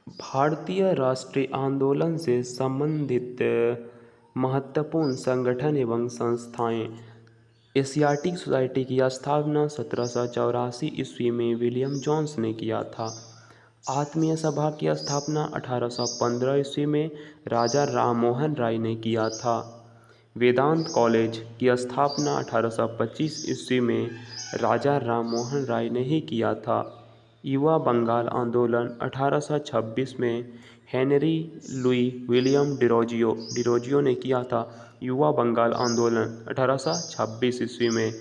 भारतीय राष्ट्रीय आंदोलन से संबंधित महत्वपूर्ण संगठन एवं संस्थाएं। एशियाटिक सोसाइटी की स्थापना 1784 ईस्वी में विलियम जोन्स ने किया था। आत्मीय सभा की स्थापना 1815 ईस्वी में राजा राममोहन राय ने किया था। वेदांत कॉलेज की स्थापना 1825 ईस्वी में राजा राममोहन राय ने ही किया था। युवा बंगाल आंदोलन 1826 में हेनरी लुई विलियम डिरोजियो ने किया था। युवा बंगाल आंदोलन 1826 ईस्वी में।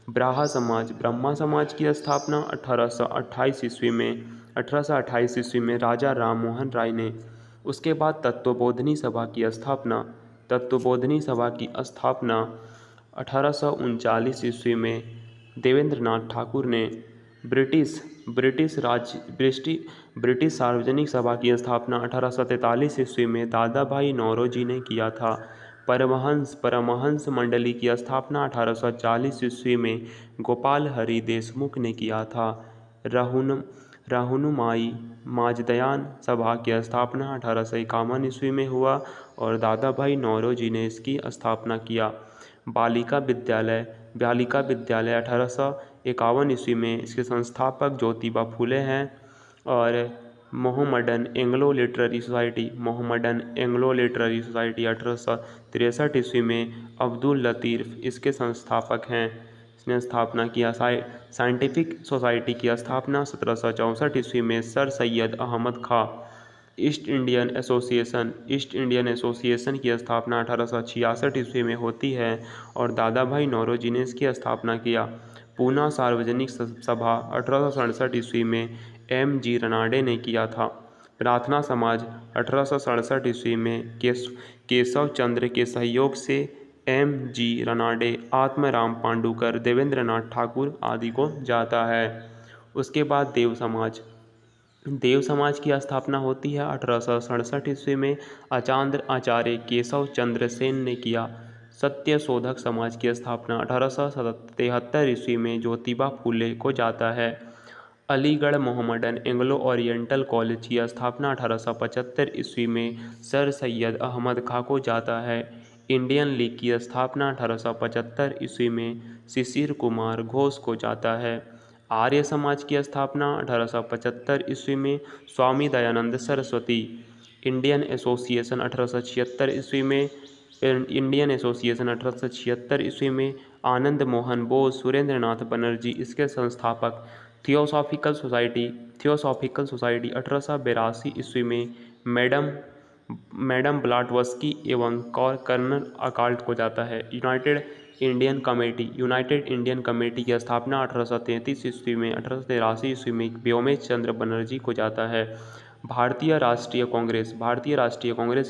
ब्रह्मा समाज की स्थापना 1828 ईस्वी में राजा राममोहन राय ने। उसके बाद तत्वबोधिनी सभा की स्थापना 1839 ईस्वी में देवेंद्रनाथ ठाकुर ने। ब्रिटिश सार्वजनिक सभा की स्थापना 1843 ईस्वी में दादा भाई नौरोजी ने किया था। परमहंस मंडली की स्थापना 1840 ईस्वी में गोपाल हरि देशमुख ने किया था। रहनुमाई माजदयान सभा की स्थापना 1851 ईस्वी में हुआ और दादा भाई नौरोजी ने इसकी स्थापना किया। बालिका विद्यालय 1851 ईस्वी में इसके संस्थापक ज्योतिबा फूले हैं। और मोहम्मडन एंग्लो लिटरेरी सोसाइटी 1863 ईस्वी में अब्दुल लतीफ़ इसके संस्थापक हैं। इसने स्थापना किया। साइंटिफिक सोसाइटी की स्थापना 1764 ईस्वी में सर सैयद अहमद खां। ईस्ट इंडियन एसोसिएशन की स्थापना 1866 ईस्वी में होती है और दादा भाई नौरोजी ने इसकी स्थापना किया। पूना सार्वजनिक सभा 1867 ईस्वी में M.G. रनाडे ने किया था। प्रार्थना समाज 1867 ईस्वी में केशव चंद्र के सहयोग से M.G. रनाडे, आत्माराम पांडुकर, देवेंद्रनाथ ठाकुर आदि को जाता है। उसके बाद देव समाज की स्थापना होती है 1867 ईस्वी में आचार्य केशव चंद्र सेन ने किया। सत्य शोधक समाज की स्थापना 1873 ईस्वी में ज्योतिबा फूले को जाता है। Aligarh Mohammedan Anglo oriental college की स्थापना 1875 ईस्वी में सर सैयद अहमद खां को जाता है। इंडियन लीग की स्थापना 1875 ईस्वी में शिशिर कुमार घोष को जाता है। आर्य समाज की स्थापना 1875 ईस्वी में स्वामी दयानंद सरस्वती। इंडियन एसोसिएशन 1876 ईस्वी में आनंद मोहन बोस, सुरेंद्रनाथ बनर्जी इसके संस्थापक। थियोसॉफिकल सोसाइटी 1882 ईस्वी में मैडम ब्लाटवस्की एवं कर्नल अकाल्ट को जाता है। यूनाइटेड इंडियन कमेटी की स्थापना 1833 ईस्वी में 1883 ईस्वी में व्योमेश चंद्र बनर्जी को जाता है। भारतीय राष्ट्रीय कांग्रेस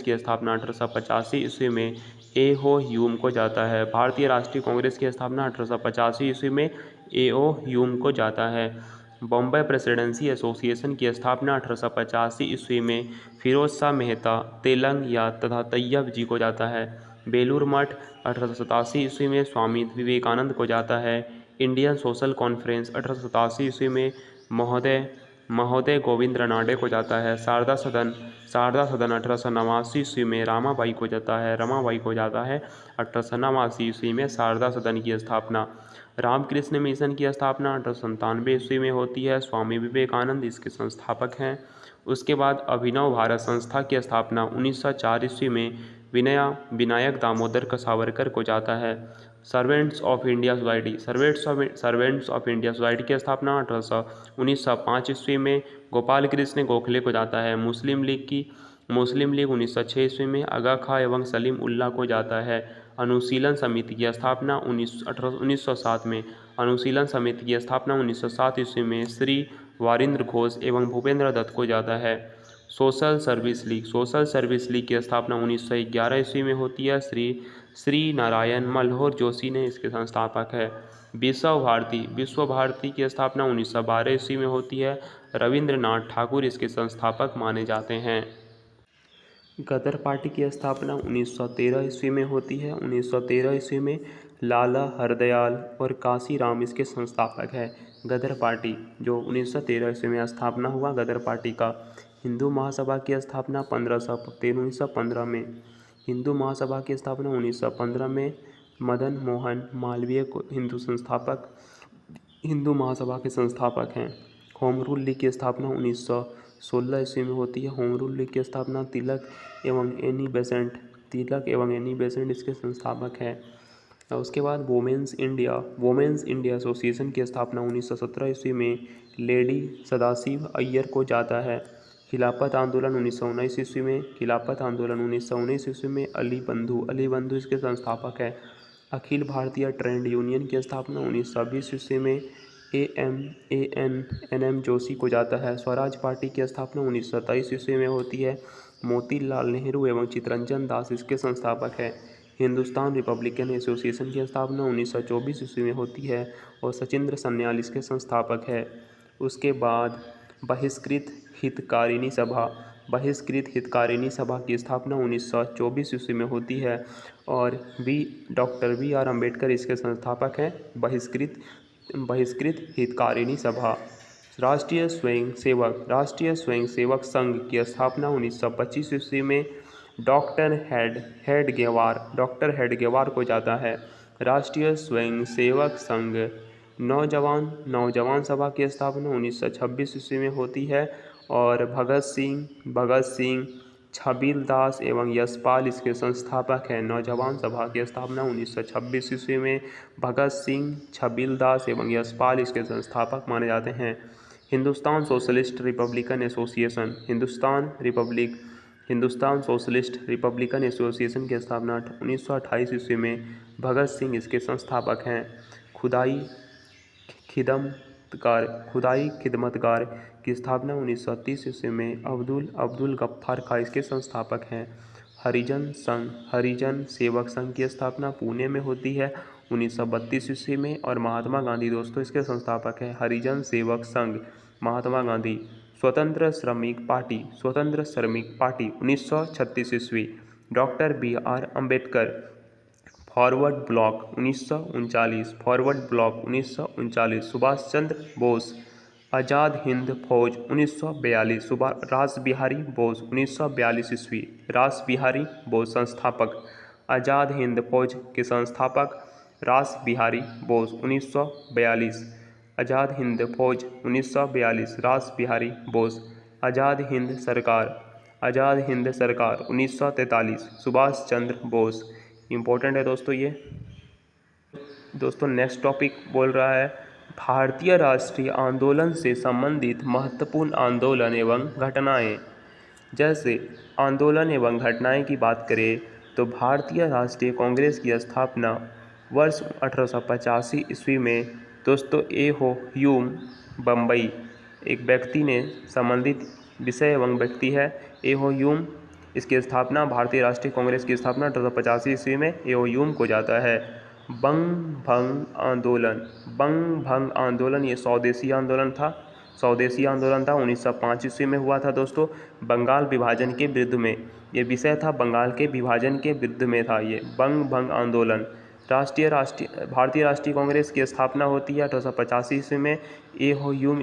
की स्थापना 1885 ईस्वी में A.O. ह्यूम को जाता है। भारतीय राष्ट्रीय कांग्रेस की स्थापना 1885 ईस्वी में A.O. ह्यूम को जाता है। बॉम्बे प्रेसिडेंसी एसोसिएशन की स्थापना 1885 ईस्वी में फिरोज शाह मेहता, तेलंग या तथा तैयब जी को जाता है। बेलूर मठ 1887 ईस्वी में स्वामी विवेकानंद को जाता है। इंडियन सोशल कॉन्फ्रेंस 1887 ईस्वी में महोदय गोविंद रनाडे को जाता है। शारदा सदन 1889 ईस्वी में रमाबाई को जाता है। 1889 ईस्वी में शारदा सदन की स्थापना। रामकृष्ण मिशन की स्थापना 1897 ईस्वी में होती है। स्वामी विवेकानंद इसके संस्थापक हैं। उसके बाद अभिनव भारत संस्था की स्थापना 1904 ईस्वी में विनायक दामोदर सावरकर को जाता है। सर्वेंट्स ऑफ इंडिया सोसाइटी की स्थापना 1905 ईस्वी में गोपाल कृष्ण गोखले को जाता है। मुस्लिम लीग 1906 ईस्वी में आगा खां एवं सलीम उल्लाह को जाता है। अनुशीलन समिति की स्थापना 1907 में। अनुशीलन समिति की स्थापना 1907 ईस्वी में श्री वारिंद्र घोष एवं भूपेंद्र दत्त को जाता है। सोशल सर्विस लीग की स्थापना 1911 ईस्वी में होती है। श्री नारायण मल्होर जोशी ने इसके संस्थापक है। विश्व भारती की स्थापना 1912 ईस्वी में होती है। रविंद्रनाथ ठाकुर इसके संस्थापक माने जाते हैं। गदर पार्टी की स्थापना 1913 ईस्वी में होती है। 1913 ईस्वी में लाला हरदयाल और काशीराम इसके संस्थापक हैं। गदर पार्टी, जो 1913 ईस्वी में स्थापना हुआ गदर पार्टी का। हिंदू महासभा की स्थापना 1915 में। हिंदू महासभा की स्थापना 1915 में मदन मोहन मालवीय को हिंदू महासभा के संस्थापक हैं। होम रूल लीग की स्थापना 1916 ईस्वी में होती है। होम रूल लीग की स्थापना तिलक एवं एनी बेसेंट इसके संस्थापक हैं। उसके बाद वोमेंस इंडिया एसोसिएशन की स्थापना 1917 ईस्वी में लेडी सदाशिव अय्यर को जाता है। खिलाफत आंदोलन 1919 ईस्वी में अली बंधु इसके संस्थापक है। अखिल भारतीय ट्रेड यूनियन की स्थापना 1920 ईस्वी में एन एम जोशी को जाता है। स्वराज पार्टी की स्थापना 1927 ईस्वी में होती है। मोतीलाल नेहरू एवं चित्तरंजन दास इसके संस्थापक है। हिंदुस्तान रिपब्लिकन एसोसिएशन की स्थापना 1924 ईस्वी में होती है और सचिंद्र सन्याल इसके संस्थापक है। उसके बाद बहिष्कृत हितकारिणी सभा की स्थापना 1924 ईस्वी में होती है और डॉक्टर बी.आर. अम्बेडकर इसके संस्थापक हैं। बहिष्कृत हितकारिणी सभा। राष्ट्रीय स्वयंसेवक संघ की स्थापना 1925 ईस्वी में डॉक्टर हेडगेवार को जाता है। राष्ट्रीय स्वयंसेवक संघ। नौजवान सभा की स्थापना 1926 ईस्वी में होती है और भगत सिंह छबीलदास एवं यशपाल इसके संस्थापक हैं। नौजवान सभा की स्थापना 1926 ईस्वी में भगत सिंह छबीलदास एवं यशपाल इसके संस्थापक माने जाते हैं। Hindustan socialist Republican association. Hindustan socialist Republican association की स्थापना 1928 ईस्वी में भगत सिंह इसके संस्थापक हैं। खुदाई खिदमतगार की स्थापना 1930 ईस्वी में अब्दुल गफ्फार खां इसके संस्थापक हैं। हरिजन सेवक संघ की स्थापना पुणे में होती है 1932 ईस्वी में और महात्मा गांधी दोस्तों इसके संस्थापक हैं। हरिजन सेवक संघ, महात्मा गांधी। स्वतंत्र श्रमिक पार्टी 1936 ईस्वी, doctor B R. Ambedkar. Forward bloc 1939, Subhash Chandra Bose. Azad Hind Fauj 1942, रास बिहारी बोस 1942 ईस्वी, रास बिहारी बोस संस्थापक। आज़ाद हिंद फौज के संस्थापक रास बिहारी बोस 1942। आज़ाद हिंद फौज 1942, रास बिहारी बोस। आज़ाद हिंद सरकार 1943, सुभाष चंद्र बोस। इम्पोर्टेंट है दोस्तों ये। दोस्तों नेक्स्ट टॉपिक बोल रहा है भारतीय राष्ट्रीय आंदोलन से संबंधित महत्वपूर्ण आंदोलन एवं घटनाएं। जैसे आंदोलन एवं घटनाएं की बात करें तो भारतीय राष्ट्रीय कांग्रेस की स्थापना वर्ष 1885 ईस्वी में दोस्तों ह्यूम बम्बई एक व्यक्ति ने संबंधित विषय एवं व्यक्ति है ह्यूम। इसकी स्थापना भारतीय राष्ट्रीय कांग्रेस की स्थापना 1885 ईस्वी में ह्यूम को जाता है। बंग भंग आंदोलन ये स्वदेशी आंदोलन था 1905 ईस्वी में हुआ था दोस्तों। बंगाल विभाजन के विरुद्ध में ये विषय था, बंगाल के विभाजन के विरुद्ध में था ये बंग भंग आंदोलन। भारतीय राष्ट्रीय कांग्रेस की स्थापना होती है 1885 ईस्वी में ह्यूम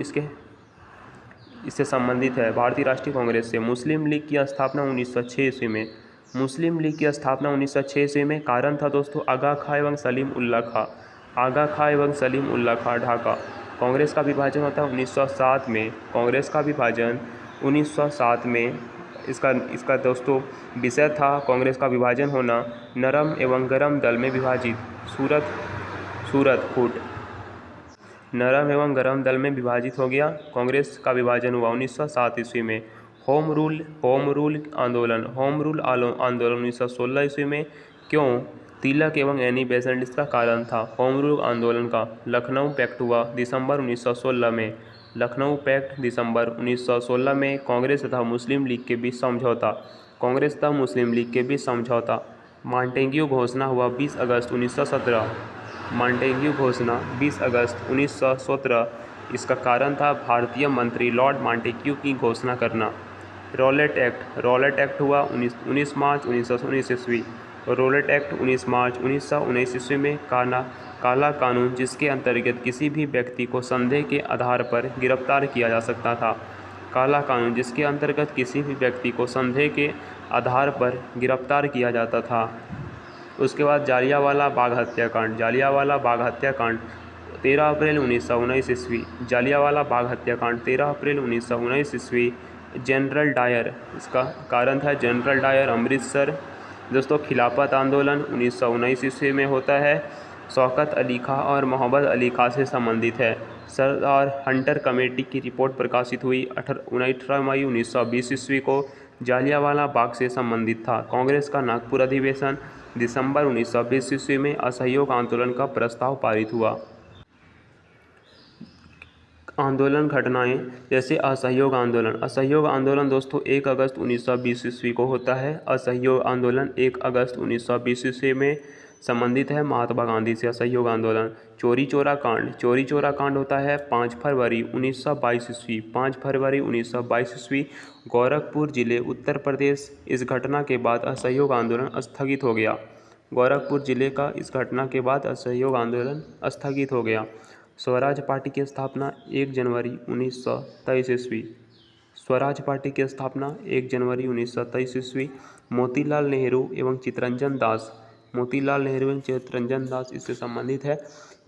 इससे संबंधित है भारतीय राष्ट्रीय कांग्रेस से। मुस्लिम लीग की स्थापना 1906 ईस्वी में। मुस्लिम लीग की स्थापना 1906 ईस्वी में कारण था दोस्तों आगा खां एवं सलीम उल्ला खां ढाका। कांग्रेस का विभाजन होता है 1907 में। कांग्रेस का विभाजन 1907 में इसका दोस्तों विषय था कांग्रेस का विभाजन होना। नरम एवं गरम दल में विभाजित नरम एवं गरम दल में विभाजित हो गया। कांग्रेस का विभाजन हुआ 1907 ईस्वी में। होम रूल आंदोलन 1916 ईस्वी में। क्यों? तिलक एवं एनी बेसेंट इसका कारण था। होम रूल आंदोलन का लखनऊ पैक्ट हुआ दिसंबर 1916 में। लखनऊ पैक्ट दिसंबर 1916 में कांग्रेस तथा मुस्लिम लीग के बीच समझौता। मॉन्टेग्यू घोषणा हुआ 20 अगस्त 1917। इसका कारण था भारतीय मंत्री लॉर्ड मॉन्टेग्यू की घोषणा करना। रॉलेट एक्ट हुआ 19 मार्च 1919 ईस्वी। रॉलेट एक्ट 19 मार्च 1919 ईस्वी में काला कानून, जिसके अंतर्गत किसी भी व्यक्ति को संदेह के आधार पर गिरफ्तार किया जा सकता था। काला कानून, जिसके अंतर्गत किसी भी व्यक्ति को संदेह के आधार पर गिरफ्तार किया जाता था। उसके बाद जालियांवाला बाग हत्याकांड। जालियांवाला बाग हत्याकांड 13 अप्रैल 1919 ईस्वी। जालियांवाला बाग हत्याकांड 13 अप्रैल 1919 ईस्वी। जनरल डायर, इसका कारण था जनरल डायर, अमृतसर। दोस्तों, खिलाफत आंदोलन 1919 ईस्वी में होता है। शौकत अली खां और मोहम्मद अली खां से संबंधित है। सरदार हंटर कमेटी की रिपोर्ट प्रकाशित हुई 18 मई 1920 ईस्वी को। जालियांवाला बाग से संबंधित था। कांग्रेस का नागपुर अधिवेशन दिसंबर 1920 ईस्वी में। असहयोग आंदोलन का प्रस्ताव पारित हुआ। आंदोलन घटनाएं जैसे असहयोग आंदोलन। असहयोग आंदोलन दोस्तों 1 अगस्त 1920 ईस्वी को होता है। असहयोग आंदोलन 1 अगस्त 1920 ईस्वी में संबंधित है महात्मा गांधी से। असहयोग आंदोलन। चौरी चौरा कांड। चौरी चौरा कांड होता है 5 फरवरी 1922 ईस्वी। 5 फरवरी 1922 ईस्वी, गोरखपुर जिले, उत्तर प्रदेश। इस घटना के बाद असहयोग आंदोलन स्थगित हो गया। गोरखपुर जिले का इस घटना के बाद असहयोग आंदोलन स्थगित हो गया। स्वराज पार्टी की स्थापना 1 जनवरी 1923 ईस्वी। स्वराज पार्टी की स्थापना 1 जनवरी 1923 ईस्वी। मोतीलाल नेहरू एवं चित्तरंजन दास। मोतीलाल नेहरू एवं चित्तरंजन दास इससे संबंधित है।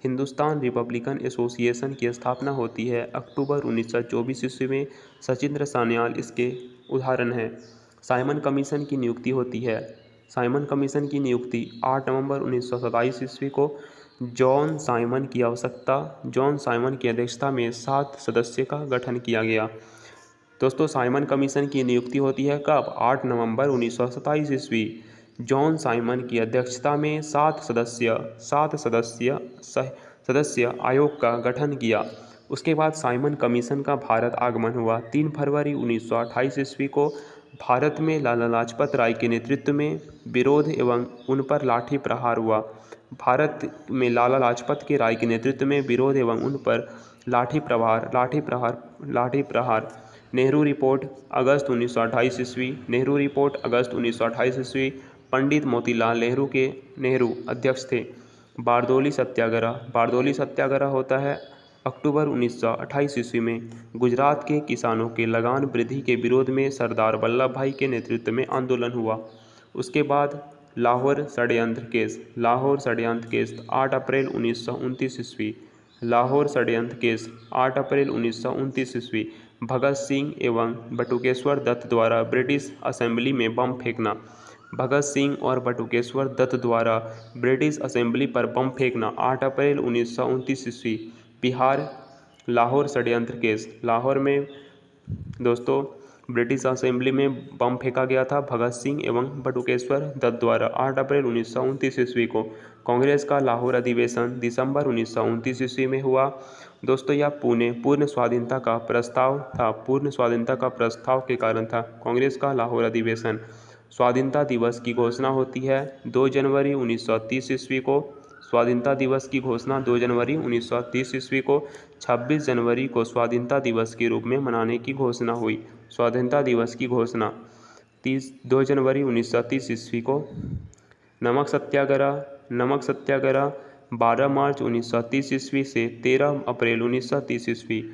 हिंदुस्तान रिपब्लिकन एसोसिएशन की स्थापना होती है अक्टूबर 1924 ईस्वी में। सचिंद्र सान्याल इसके उदाहरण हैं। साइमन कमीशन की नियुक्ति होती है। साइमन कमीशन की नियुक्ति 8 नवंबर 1927 ईस्वी को जॉन साइमन की अध्यक्षता में 7 सदस्य का गठन किया गया। दोस्तों, साइमन कमीशन की नियुक्ति होती है कब? 8 नवंबर 1927 ईस्वी। जॉन साइमन की अध्यक्षता में 7 सदस्य आयोग का गठन किया। उसके बाद साइमन कमीशन का भारत आगमन हुआ 3 फरवरी 1928 ईस्वी को। भारत में लाला लाजपत राय के नेतृत्व में विरोध एवं उन पर लाठी प्रहार हुआ। भारत में लाला लाजपत के राय के नेतृत्व में विरोध एवं उन पर लाठी प्रहार। नेहरू रिपोर्ट अगस्त 1928 ईस्वी। नेहरू रिपोर्ट अगस्त 1928 ईस्वी। पंडित मोतीलाल नेहरू अध्यक्ष थे। बारदोली सत्याग्रह। बारदोली सत्याग्रह होता है अक्टूबर 1928 ईस्वी में। गुजरात के किसानों के लगान वृद्धि के विरोध में सरदार वल्लभ भाई के नेतृत्व में आंदोलन हुआ। उसके बाद लाहौर षड्यंत्र केस। लाहौर षड्यंत्र केस 8 अप्रैल 1929 ईस्वी। लाहौर षड्यंत्र केस 8 अप्रैल 1929 ईस्वी। भगत सिंह एवं बटुकेश्वर दत्त द्वारा ब्रिटिश असेंबली में बम फेंकना। भगत सिंह और बटुकेश्वर दत्त द्वारा ब्रिटिश असेंबली पर बम फेंकना 8 अप्रैल 1929 ईस्वी। बिहार लाहौर षड्यंत्र केस। लाहौर में दोस्तों ब्रिटिश असेंबली में बम फेंका गया था भगत सिंह एवं बटुकेश्वर दत्त द्वारा 8 अप्रैल 1929 ईस्वी को। कांग्रेस का लाहौर अधिवेशन दिसंबर 1929 ईस्वी में हुआ। दोस्तों, यह पूर्ण स्वाधीनता का प्रस्ताव था। पूर्ण स्वाधीनता का प्रस्ताव के कारण था कांग्रेस का लाहौर अधिवेशन। स्वाधीनता दिवस की घोषणा होती है 2 जनवरी 1930 ईस्वी को। स्वाधीनता दिवस की घोषणा 2 जनवरी 1930 ईस्वी को। 26 जनवरी को स्वाधीनता दिवस के रूप में मनाने की घोषणा हुई। स्वाधीनता दिवस की घोषणा 2 जनवरी 1930 ईस्वी को। नमक सत्याग्रह 12 मार्च 1930 ईस्वी से 13 अप्रैल 1930 ईस्वी।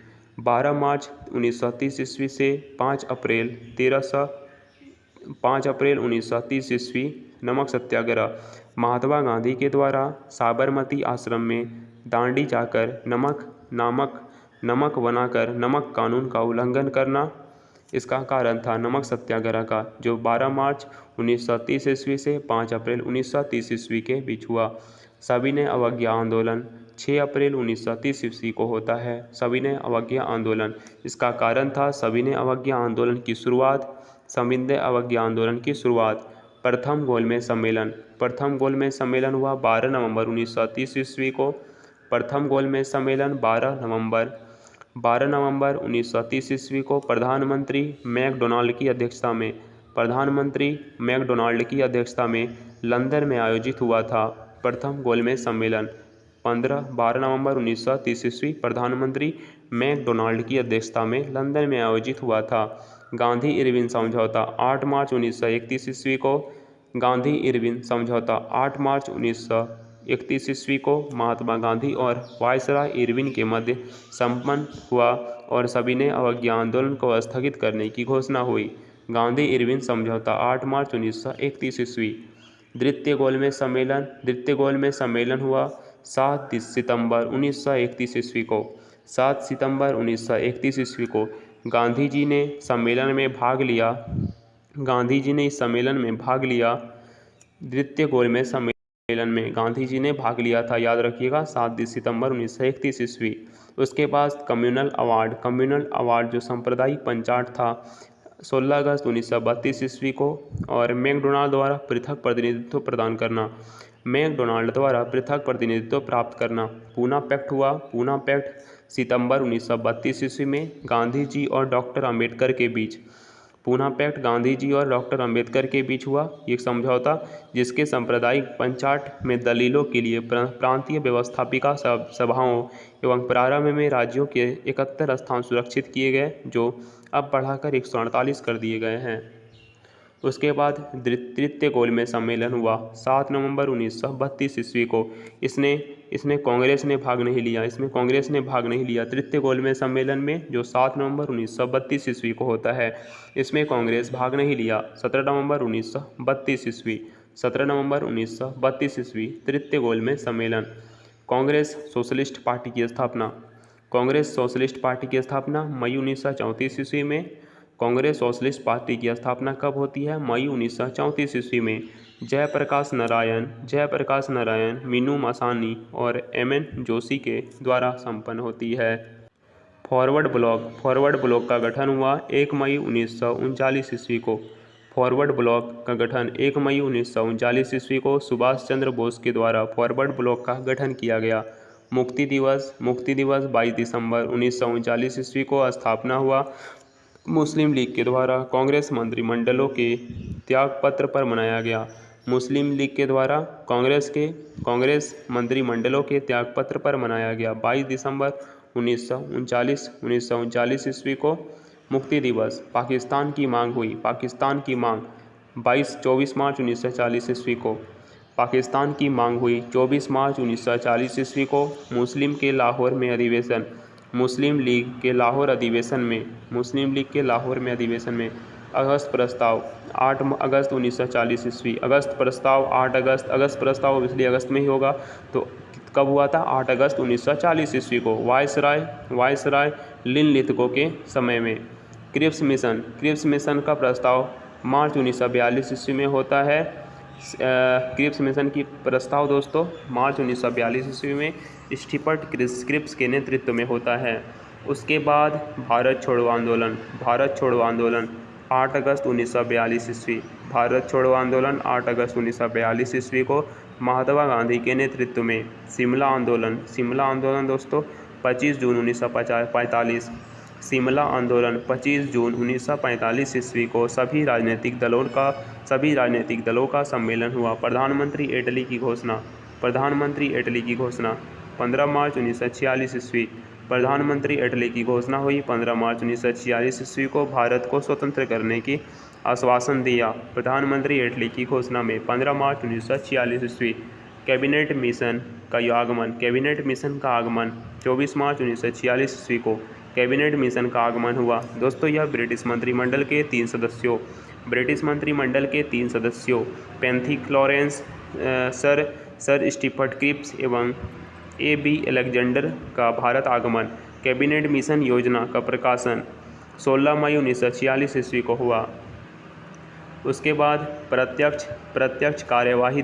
12 मार्च 1930 ईस्वी से 5 अप्रैल 1930 ईस्वी। नमक सत्याग्रह महात्मा गांधी के द्वारा साबरमती आश्रम में दांडी जाकर नमक बनाकर नमक कानून का उल्लंघन करना, इसका कारण था नमक सत्याग्रह का, जो 12 मार्च 1930 ईस्वी से 5 अप्रैल 1930 ईस्वी के बीच हुआ। सविनय अवज्ञा आंदोलन 6 अप्रैल 1930 ईस्वी को होता है। सविनय अवज्ञा आंदोलन, इसका कारण था सविनय अवज्ञा आंदोलन की शुरुआत। प्रथम गोलमेज सम्मेलन हुआ 12 नवंबर 1930 ईस्वी को। प्रथम गोलमेज सम्मेलन 12 नवंबर 1930 ईस्वी को प्रधानमंत्री मैकडोनाल्ड की अध्यक्षता में लंदन में आयोजित हुआ था। प्रथम गोलमेज सम्मेलन 12 नवंबर 1930 ईस्वी प्रधानमंत्री मैकडोनाल्ड की अध्यक्षता में लंदन में आयोजित हुआ था। गांधी इरविन समझौता 8 मार्च 1931 ईस्वी को। गांधी इरविन समझौता 8 मार्च 31 ईस्वी को महात्मा गांधी और वायसराय इरविन के मध्य संपन्न हुआ और सविनय अवज्ञा आंदोलन को स्थगित करने की घोषणा हुई। गांधी इरविन समझौता 8 मार्च 1931 ईस्वी। द्वितीय गोलमेज सम्मेलन हुआ 7 सितंबर 1931 ईस्वी को। 7 सितंबर 1931 ईस्वी को गांधी जी ने इस सम्मेलन में भाग लिया। द्वितीय गोलमेज सम्मेलन में गांधी जी ने भाग लिया था, याद रखिएगा, 7 सितंबर 1931 ईस्वी। उसके बाद कम्युनल अवार्ड जो सांप्रदायिक पंचायत था 16 अगस्त 1932 ईस्वी को। और मैकडोनाल्ड द्वारा पृथक प्रतिनिधित्व प्रदान करना, मैकडोनाल्ड द्वारा पृथक प्रतिनिधित्व प्राप्त करना। पूना पैक्ट हुआ। पूना पैक्ट सितंबर 1932 ईस्वी में गांधी जी और डॉक्टर अंबेडकर के बीच। पूना पैक्ट गांधी जी और डॉक्टर अंबेडकर के बीच हुआ एक समझौता, जिसके सांप्रदायिक पंचायत में दलीलों के लिए प्रांतीय व्यवस्थापिका सभाओं एवं प्रारंभ में राज्यों के 71 स्थान सुरक्षित किए गए, जो अब बढ़ाकर 148 कर दिए गए हैं। उसके बाद तृतीय गोलमेज सम्मेलन हुआ 7 नवंबर 1932 ईस्वी को। इसमें कांग्रेस ने भाग नहीं लिया। तृतीय गोलमेज सम्मेलन में जो 7 नवंबर 1932 ईस्वी को होता है, इसमें कांग्रेस भाग नहीं लिया। 17 नवंबर 1932 ईस्वी तृतीय गोलमेज सम्मेलन। कांग्रेस सोशलिस्ट पार्टी की स्थापना मई 1934 ईस्वी में। कांग्रेस सोशलिस्ट पार्टी की स्थापना कब होती है? मई 1934 ईस्वी में। जयप्रकाश नारायण, मीनू मसानी और एम.एन. जोशी के द्वारा संपन्न होती है। फॉरवर्ड ब्लॉक का गठन हुआ 1 मई 1939 ईस्वी को। फॉरवर्ड ब्लॉक का गठन 1 मई 1939 ईस्वी को सुभाष चंद्र बोस के द्वारा फॉरवर्ड ब्लॉक का गठन किया गया। मुक्ति दिवस 22 दिसंबर 1939 ईस्वी को स्थापना हुआ। मुस्लिम लीग के द्वारा कांग्रेस मंत्रिमंडलों के त्यागपत्र पर मनाया गया। मुस्लिम लीग के द्वारा कांग्रेस मंत्रिमंडलों के त्यागपत्र पर मनाया गया 22 दिसंबर 1939 ईस्वी को। मुक्ति दिवस। पाकिस्तान की मांग 24 मार्च 1940 ईस्वी को। पाकिस्तान की मांग हुई 24 मार्च 1940 ईस्वी को। मुस्लिम लीग के लाहौर में अधिवेशन में अगस्त प्रस्ताव 8 अगस्त 1940 ईस्वी। अगस्त प्रस्ताव इसलिए अगस्त में ही होगा, तो कब हुआ था? 8 अगस्त 1940 ईस्वी को वायसराय लिनलिथगो के समय में। क्रिप्स मिशन का प्रस्ताव मार्च 1942 ईस्वी में होता है। क्रिप्स मिशन की प्रस्ताव दोस्तों मार्च 1942 ईस्वी में स्टीफर्ट क्रिप्स के नेतृत्व में होता है। उसके बाद भारत छोड़ो आंदोलन 8 अगस्त 1942 ईस्वी। भारत छोड़ो आंदोलन 8 अगस्त 1942 ईस्वी को महात्मा गांधी के नेतृत्व में। शिमला आंदोलन दोस्तों 25 जून 1945। शिमला आंदोलन 25 जून 1945 ईस्वी को सभी राजनीतिक दलों का सम्मेलन हुआ। प्रधानमंत्री इटली की घोषणा 15 मार्च 1946 ईस्वी। प्रधानमंत्री इटली की घोषणा हुई 15 मार्च 1946 ईस्वी को। भारत को स्वतंत्र करने की आश्वासन दिया प्रधानमंत्री इटली की घोषणा में 15 मार्च 1946 ईस्वी। कैबिनेट मिशन का आगमन 24 मार्च 1946 ईस्वी को कैबिनेट मिशन का आगमन हुआ। दोस्तों यह ब्रिटिश मंत्रिमंडल के 3 सदस्यों पैंथिक लॉरेंस, सर स्टीफर्ट क्रिप्स एवं A.B. अलेक्जेंडर का भारत आगमन। कैबिनेट मिशन योजना का प्रकाशन 16 मई 1946 ईस्वी को हुआ। उसके बाद प्रत्यक्ष कार्यवाही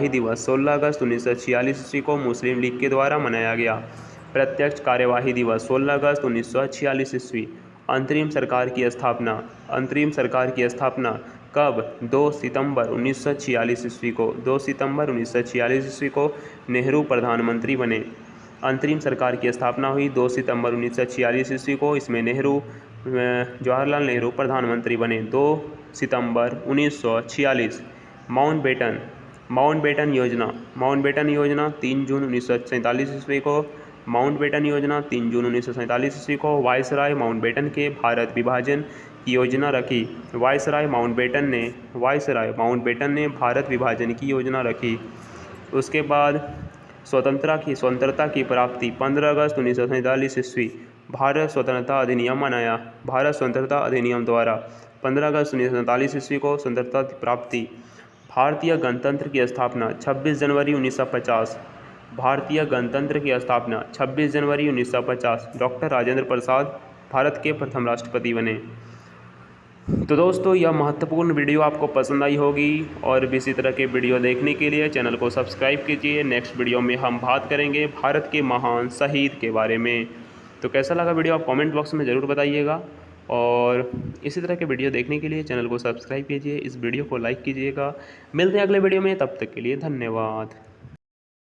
दिवस 16 अगस्त 1946 ईस्वी को मुस्लिम लीग के द्वारा मनाया गया। प्रत्यक्ष कार्यवाही दिवस 16 अगस्त 1946 ईस्वी। अंतरिम सरकार की स्थापना कब? 2 सितंबर 1946 ईस्वी को। 2 सितंबर 1946 ईस्वी को नेहरू प्रधानमंत्री बने। अंतरिम सरकार की स्थापना हुई 2 सितंबर 1946 ईस्वी को। इसमें जवाहरलाल नेहरू प्रधानमंत्री बने 2 सितंबर 1946। माउंटबेटन योजना 3 जून 1947 ईस्वी को। माउंटबेटन योजना 3 जून 1947 ईस्वी को। वायसराय माउंटबेटन के भारत विभाजन की योजना रखी। वायसराय माउंटबेटन ने भारत विभाजन की योजना रखी। उसके बाद स्वतंत्रता की प्राप्ति 15 अगस्त 1947 ईस्वी, भारत स्वतंत्रता अधिनियम बनाया। भारत स्वतंत्रता अधिनियम द्वारा 15 अगस्त 1947 ईस्वी को स्वतंत्रता की प्राप्ति। भारतीय गणतंत्र की स्थापना 26 जनवरी 1950। भारतीय गणतंत्र की स्थापना 26 जनवरी 1950। डॉक्टर राजेंद्र प्रसाद भारत के प्रथम राष्ट्रपति बने। तो दोस्तों, यह महत्वपूर्ण वीडियो आपको पसंद आई होगी और भी इसी तरह के वीडियो देखने के लिए चैनल को सब्सक्राइब कीजिए। नेक्स्ट वीडियो में हम बात करेंगे भारत के महान शहीद के बारे में। तो कैसा लगा वीडियो आप कमेंट बॉक्स में ज़रूर बताइएगा और इसी तरह के वीडियो देखने के लिए चैनल को सब्सक्राइब कीजिए, इस वीडियो को लाइक कीजिएगा। मिलते हैं अगले वीडियो में, तब तक के लिए धन्यवाद।